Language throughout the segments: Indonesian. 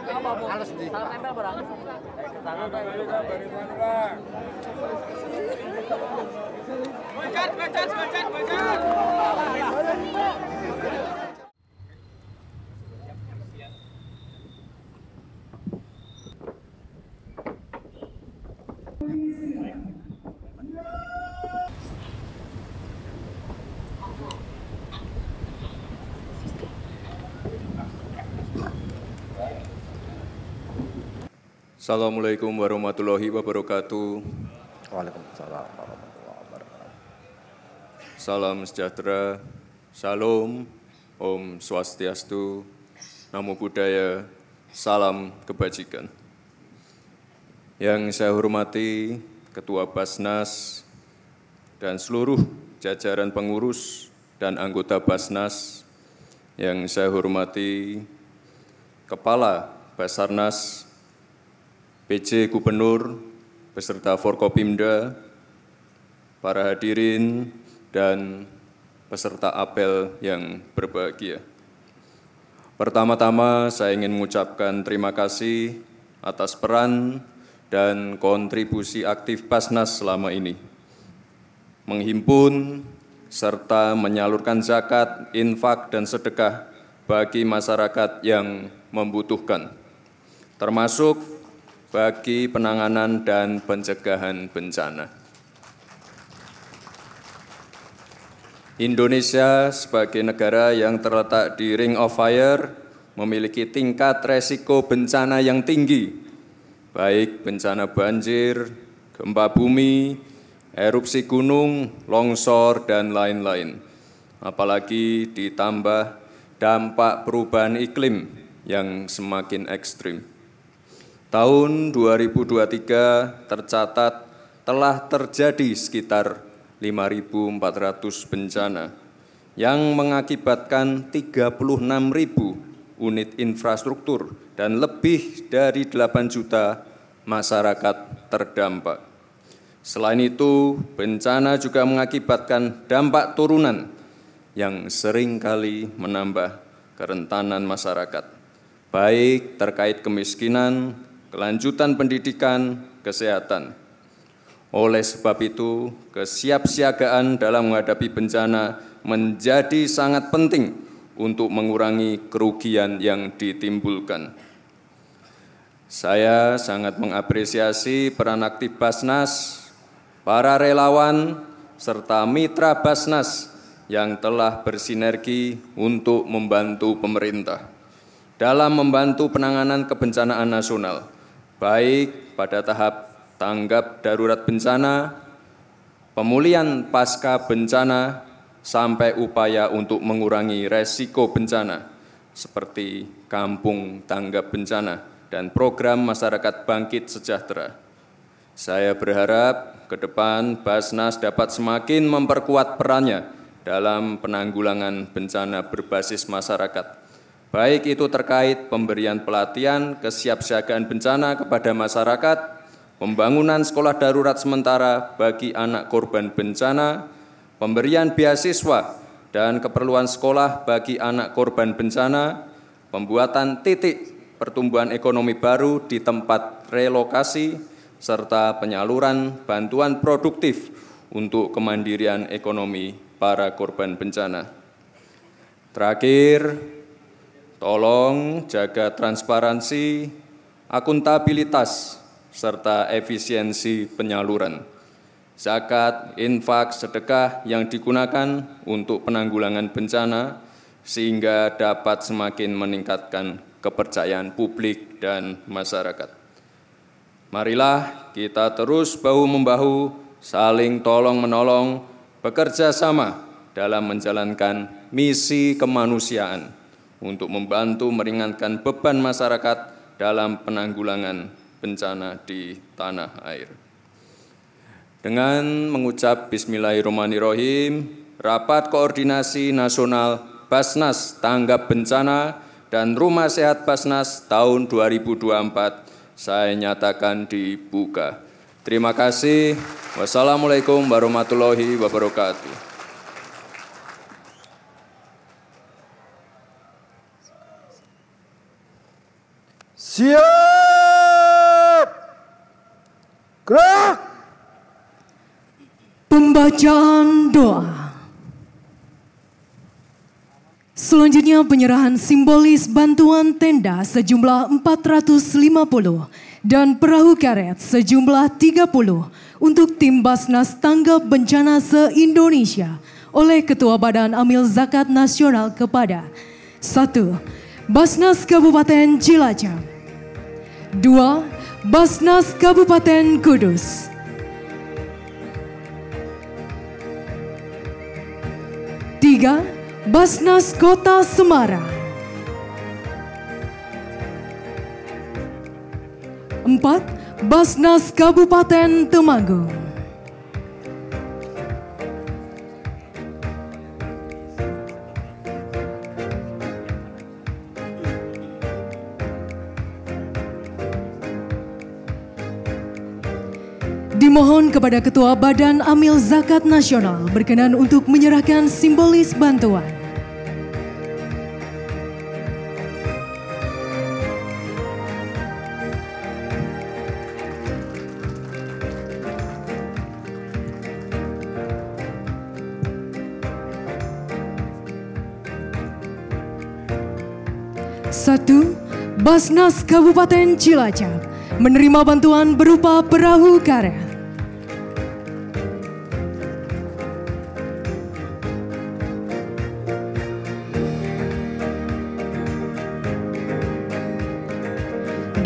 Halus di. Salam tempel, Bang. Tangan, Bang. Bacat. Assalamualaikum warahmatullahi wabarakatuh. Waalaikumsalam warahmatullahi wabarakatuh. Salam sejahtera, Shalom, Om Swastiastu, Namo Buddhaya, salam kebajikan. Yang saya hormati Ketua Basnas dan seluruh jajaran pengurus dan anggota Basnas, yang saya hormati Kepala Basarnas, PJ Gubernur, beserta Forkopimda, para hadirin, dan peserta apel yang berbahagia. Pertama-tama saya ingin mengucapkan terima kasih atas peran dan kontribusi aktif Basnas selama ini. Menghimpun serta menyalurkan zakat, infak, dan sedekah bagi masyarakat yang membutuhkan, termasuk bagi penanganan dan pencegahan bencana. Indonesia sebagai negara yang terletak di Ring of Fire memiliki tingkat resiko bencana yang tinggi, baik bencana banjir, gempa bumi, erupsi gunung, longsor, dan lain-lain. Apalagi ditambah dampak perubahan iklim yang semakin ekstrim. Tahun 2023 tercatat telah terjadi sekitar 5.400 bencana yang mengakibatkan 36.000 unit infrastruktur dan lebih dari 8 juta masyarakat terdampak. Selain itu, bencana juga mengakibatkan dampak turunan yang seringkali menambah kerentanan masyarakat, baik terkait kemiskinan, kelanjutan pendidikan, kesehatan. Oleh sebab itu, kesiapsiagaan dalam menghadapi bencana menjadi sangat penting untuk mengurangi kerugian yang ditimbulkan. Saya sangat mengapresiasi peran aktif Basnas, para relawan, serta mitra Basnas yang telah bersinergi untuk membantu pemerintah dalam membantu penanganan kebencanaan nasional, baik pada tahap tanggap darurat bencana, pemulihan pasca bencana, sampai upaya untuk mengurangi resiko bencana, seperti kampung tanggap bencana dan program masyarakat bangkit sejahtera. Saya berharap ke depan Basnas dapat semakin memperkuat perannya dalam penanggulangan bencana berbasis masyarakat, baik itu terkait pemberian pelatihan kesiapsiagaan bencana kepada masyarakat, pembangunan sekolah darurat sementara bagi anak korban bencana, pemberian beasiswa dan keperluan sekolah bagi anak korban bencana, pembuatan titik pertumbuhan ekonomi baru di tempat relokasi, serta penyaluran bantuan produktif untuk kemandirian ekonomi para korban bencana. Terakhir, tolong jaga transparansi, akuntabilitas, serta efisiensi penyaluran zakat, infak, sedekah yang digunakan untuk penanggulangan bencana, sehingga dapat semakin meningkatkan kepercayaan publik dan masyarakat. Marilah kita terus bahu-membahu, saling tolong-menolong, bekerja sama dalam menjalankan misi kemanusiaan untuk membantu meringankan beban masyarakat dalam penanggulangan bencana di tanah air. Dengan mengucap Bismillahirrahmanirrahim, Rapat Koordinasi Nasional Basnas Tanggap Bencana dan Rumah Sehat Basnas tahun 2024 saya nyatakan dibuka. Terima kasih. Wassalamualaikum warahmatullahi wabarakatuh. Siap! Gerak! Pembacaan doa. Selanjutnya penyerahan simbolis bantuan tenda sejumlah 450 dan perahu karet sejumlah 30 untuk tim Basnas Tanggap Bencana se-Indonesia oleh Ketua Badan Amil Zakat Nasional kepada 1. Basnas Kabupaten Cilacap. 2. Basnas Kabupaten Kudus. 3. Basnas Kota Semarang. 4. Basnas Kabupaten Temanggung. Dimohon kepada Ketua Badan Amil Zakat Nasional berkenan untuk menyerahkan simbolis bantuan. Satu, Basnas Kabupaten Cilacap menerima bantuan berupa perahu karet.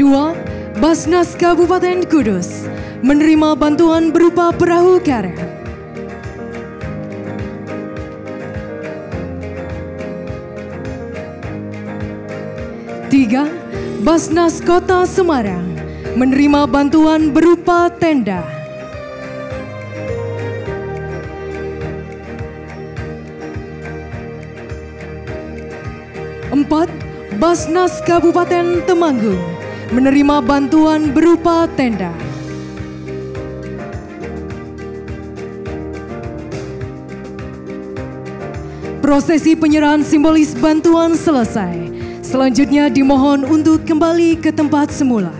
2. Basnas Kabupaten Kudus menerima bantuan berupa perahu karet. 3. Basnas Kota Semarang menerima bantuan berupa tenda. 4. Basnas Kabupaten Temanggung menerima bantuan berupa tenda. Prosesi penyerahan simbolis bantuan selesai. Selanjutnya dimohon untuk kembali ke tempat semula.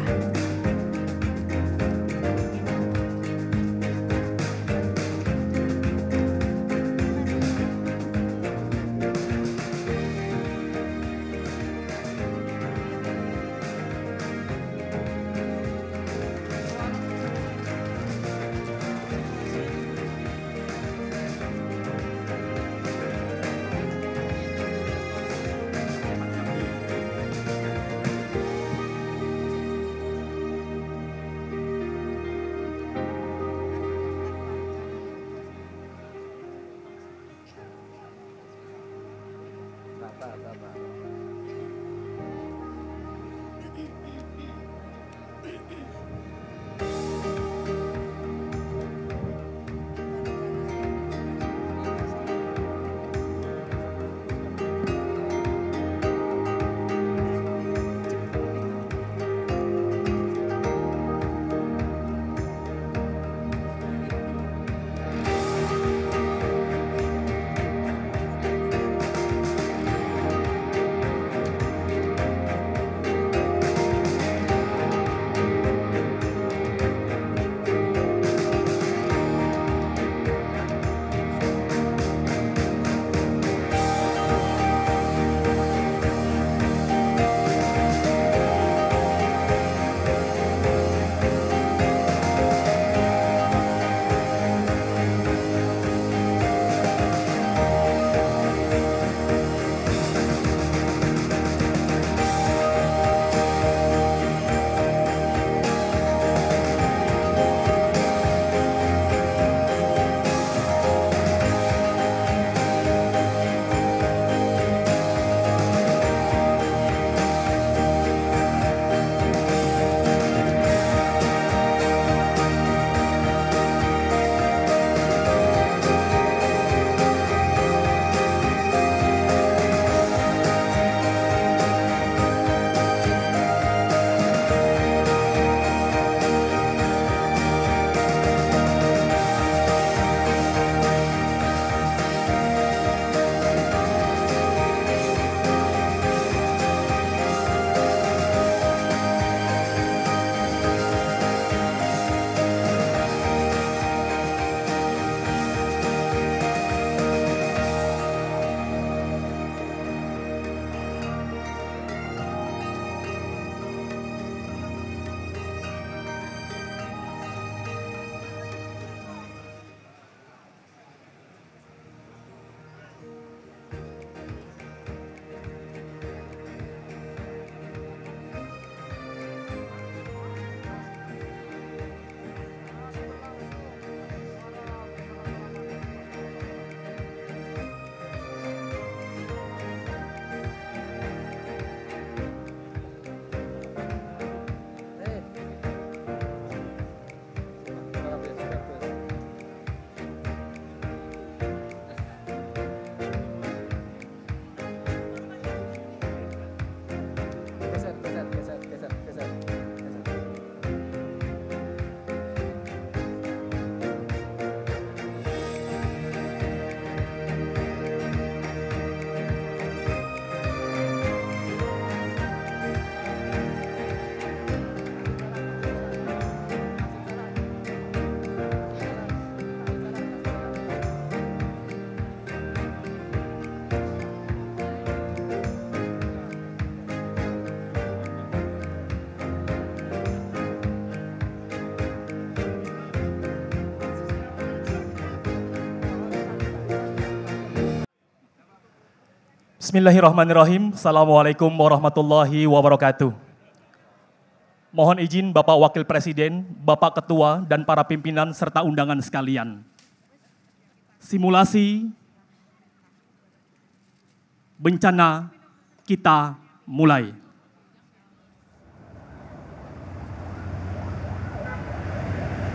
Bismillahirrahmanirrahim. Assalamualaikum warahmatullahi wabarakatuh. Mohon izin Bapak Wakil Presiden, Bapak Ketua, dan para pimpinan serta undangan sekalian. Simulasi bencana kita mulai.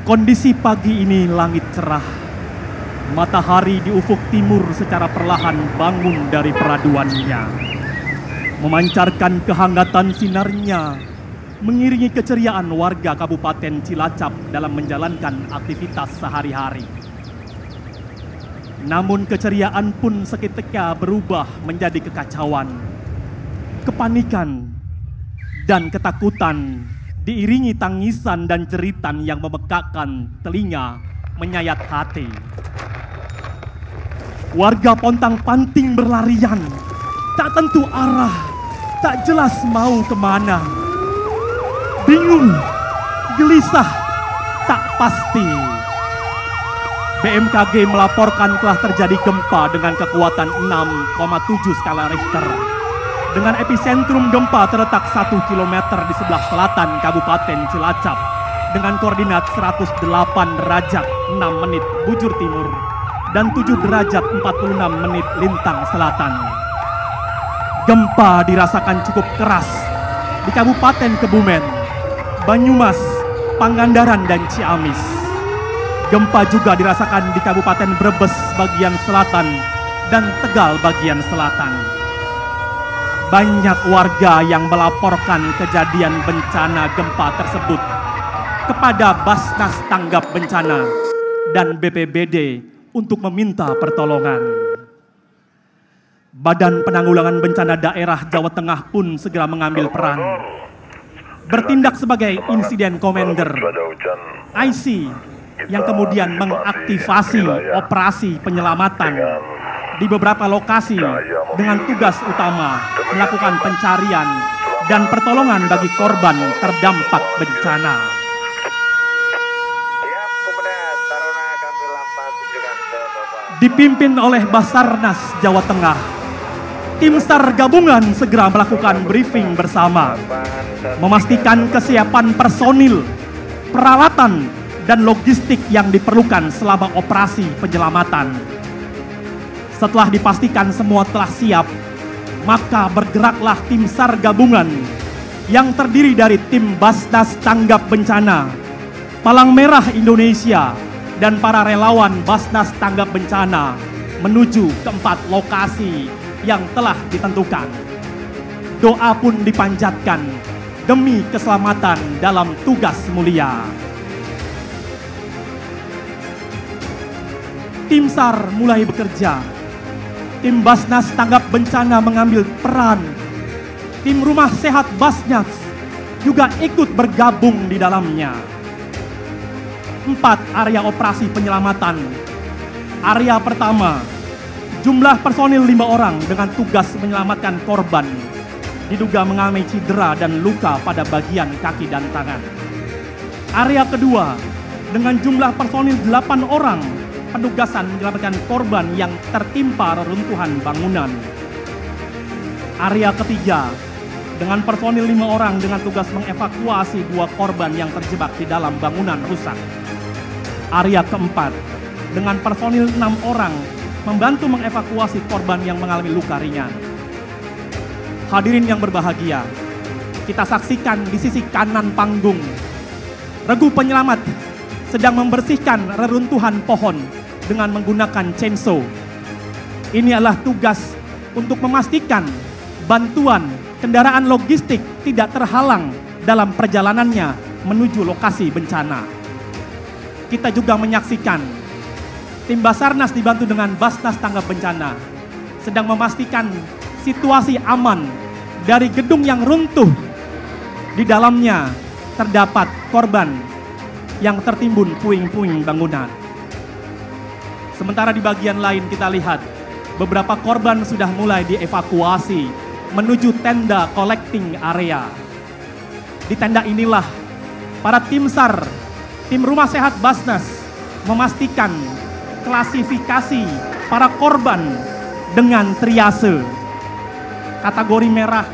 Kondisi pagi ini langit cerah. Matahari di ufuk timur secara perlahan bangun dari peraduannya. Memancarkan kehangatan sinarnya, mengiringi keceriaan warga Kabupaten Cilacap dalam menjalankan aktivitas sehari-hari. Namun keceriaan pun seketika berubah menjadi kekacauan, kepanikan, dan ketakutan, diiringi tangisan dan jeritan yang memekakkan telinga, menyayat hati. Warga pontang-panting berlarian, tak tentu arah, tak jelas mau kemana. Bingung, gelisah, tak pasti. BMKG melaporkan telah terjadi gempa dengan kekuatan 6,7 skala Richter. Dengan epicentrum gempa terletak 1 km di sebelah selatan Kabupaten Cilacap dengan koordinat 108 derajat 6 menit bujur timur dan 7 derajat 46 menit lintang selatan. Gempa dirasakan cukup keras di Kabupaten Kebumen, Banyumas, Pangandaran, dan Ciamis. Gempa juga dirasakan di Kabupaten Brebes bagian selatan dan Tegal bagian selatan. Banyak warga yang melaporkan kejadian bencana gempa tersebut kepada Basnas Tanggap Bencana dan BPBD untuk meminta pertolongan. Badan Penanggulangan Bencana Daerah Jawa Tengah pun segera mengambil peran, bertindak sebagai Insiden Commander IC yang kemudian mengaktifasi operasi penyelamatan di beberapa lokasi dengan tugas utama melakukan pencarian dan pertolongan bagi korban terdampak bencana. Dipimpin oleh Basarnas Jawa Tengah, tim SAR gabungan segera melakukan briefing bersama, memastikan kesiapan personil, peralatan, dan logistik yang diperlukan selama operasi penyelamatan. Setelah dipastikan semua telah siap, maka bergeraklah tim SAR gabungan yang terdiri dari tim Basnas Tanggap Bencana, Palang Merah Indonesia, dan para relawan Basnas Tanggap Bencana menuju ke 4 lokasi yang telah ditentukan. Doa pun dipanjatkan demi keselamatan dalam tugas mulia. Tim SAR mulai bekerja. Tim Basnas Tanggap Bencana mengambil peran. Tim Rumah Sehat Basnas juga ikut bergabung di dalamnya. 4 area operasi penyelamatan. Area pertama, jumlah personil 5 orang dengan tugas menyelamatkan korban diduga mengalami cedera dan luka pada bagian kaki dan tangan. Area kedua, dengan jumlah personil 8 orang, penugasan menyelamatkan korban yang tertimpa reruntuhan bangunan. Area ketiga, dengan personil 5 orang dengan tugas mengevakuasi 2 korban yang terjebak di dalam bangunan rusak. Area keempat, dengan personil 6 orang membantu mengevakuasi korban yang mengalami luka ringan. Hadirin yang berbahagia, kita saksikan di sisi kanan panggung, regu penyelamat sedang membersihkan reruntuhan pohon dengan menggunakan chainsaw. Ini adalah tugas untuk memastikan bantuan kendaraan logistik tidak terhalang dalam perjalanannya menuju lokasi bencana. Kita juga menyaksikan tim Basarnas dibantu dengan Basnas Tanggap Bencana sedang memastikan situasi aman dari gedung yang runtuh. Di dalamnya terdapat korban yang tertimbun puing-puing bangunan. Sementara di bagian lain kita lihat beberapa korban sudah mulai dievakuasi menuju tenda collecting area. Di tenda inilah para tim SAR, tim Rumah Sehat Basnas memastikan klasifikasi para korban dengan triase. Kategori merah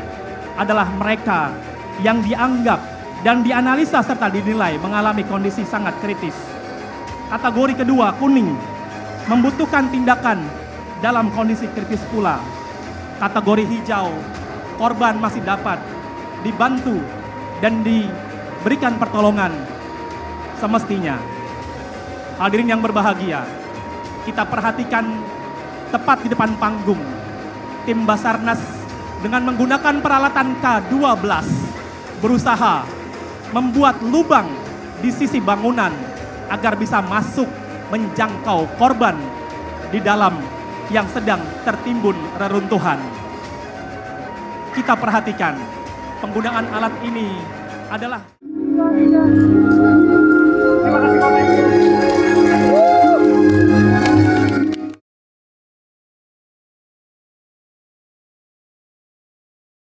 adalah mereka yang dianggap dan dianalisa serta dinilai mengalami kondisi sangat kritis. Kategori kedua, kuning, membutuhkan tindakan dalam kondisi kritis pula. Kategori hijau, korban masih dapat dibantu dan diberikan pertolongan semestinya. Hadirin yang berbahagia, kita perhatikan tepat di depan panggung, tim Basarnas dengan menggunakan peralatan K12 berusaha membuat lubang di sisi bangunan agar bisa masuk menjangkau korban di dalam yang sedang tertimbun reruntuhan. Kita perhatikan penggunaan alat ini adalah